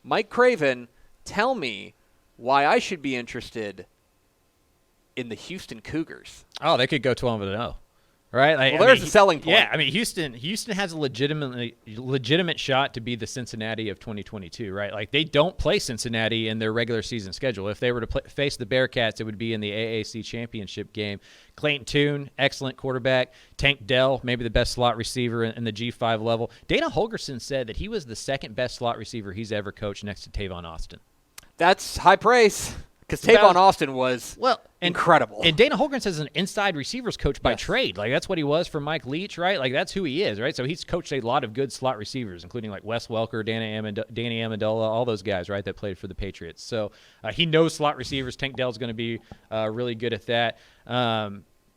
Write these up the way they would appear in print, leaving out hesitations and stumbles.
Mike Craven, tell me why I should be interested in the Houston Cougars. Oh, they could go 12-0. Right? Like, well, there's a selling point. Yeah, I mean, Houston has a legitimate shot to be the Cincinnati of 2022, right? Like, they don't play Cincinnati in their regular season schedule. If they were to face the Bearcats, it would be in the AAC championship game. Clayton Tune, excellent quarterback. Tank Dell, maybe the best slot receiver in the G5 level. Dana Holgorsen said that he was the second best slot receiver he's ever coached next to Tavon Austin. That's high praise. Because Tavon Austin was incredible. And Dana Holgorsen is an inside receivers coach by trade. Like, that's what he was for Mike Leach, right? Like, that's who he is, right? So he's coached a lot of good slot receivers, including like Wes Welker, Danny Amendola, all those guys, right, that played for the Patriots. So he knows slot receivers. Tank Dell's going to be really good at that.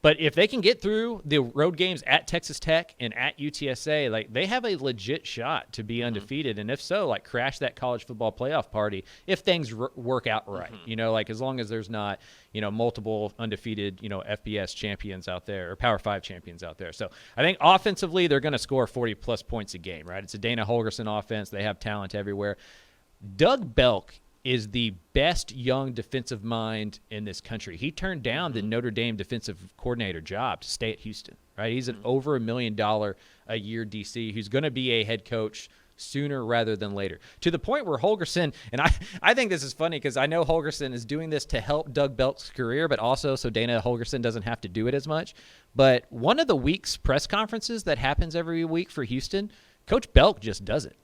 But if they can get through the road games at Texas Tech and at UTSA, like, they have a legit shot to be undefeated. And if so, like, crash that college football playoff party if things work out right. You know, like, as long as there's not, you know, multiple undefeated, you know, FBS champions out there or Power 5 champions out there. So I think offensively they're going to score 40-plus points a game, right? It's a Dana Holgorsen offense. They have talent everywhere. Doug Belk is the best young defensive mind in this country. He turned down the Notre Dame defensive coordinator job to stay at Houston, right? He's an over $1 million a year DC who's going to be a head coach sooner rather than later, to the point where Holgorsen, and I think this is funny because I know Holgorsen is doing this to help Doug Belk's career, but also so Dana Holgorsen doesn't have to do it as much. But one of the week's press conferences that happens every week for Houston, Coach Belk just does it.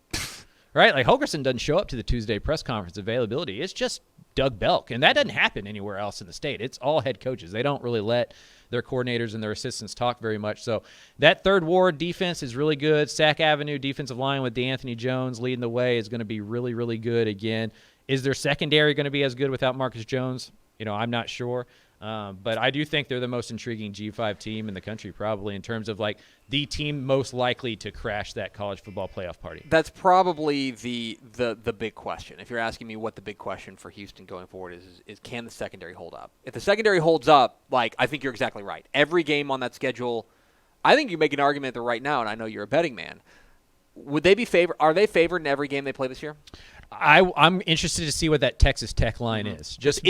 Right? Like, Holgorsen doesn't show up to the Tuesday press conference availability. It's just Doug Belk. And that doesn't happen anywhere else in the state. It's all head coaches. They don't really let their coordinators and their assistants talk very much. So that Third Ward defense is really good. Sac Avenue defensive line with DeAnthony Jones leading the way is going to be really, really good again. Is their secondary going to be as good without Marcus Jones? You know, I'm not sure. But I do think they're the most intriguing G5 team in the country, probably, in terms of, like, the team most likely to crash that college football playoff party. That's probably the big question. If you're asking me what the big question for Houston going forward is can the secondary hold up? If the secondary holds up, like, I think you're exactly right. Every game on that schedule, I think you make an argument that right now, and I know you're a betting man, would they be favored? Are they favored in every game they play this year? I'm interested to see what that Texas Tech line is. Just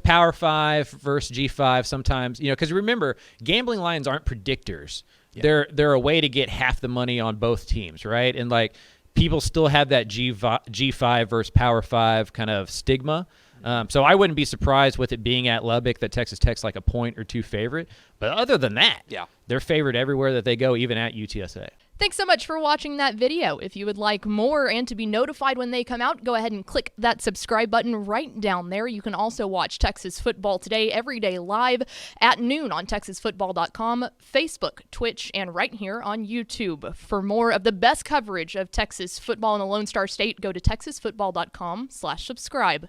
Power 5 versus G5 sometimes. You know, because remember, gambling lines aren't predictors. Yeah. They're a way to get half the money on both teams, right? And, like, people still have that G5 versus Power 5 kind of stigma. So I wouldn't be surprised with it being at Lubbock that Texas Tech's like a point or two favorite. But other than that, they're favored everywhere that they go, even at UTSA. Thanks so much for watching that video. If you would like more and to be notified when they come out, go ahead and click that subscribe button right down there. You can also watch Texas Football Today every day live at noon on TexasFootball.com, Facebook, Twitch, and right here on YouTube. For more of the best coverage of Texas football in the Lone Star State, go to TexasFootball.com/subscribe.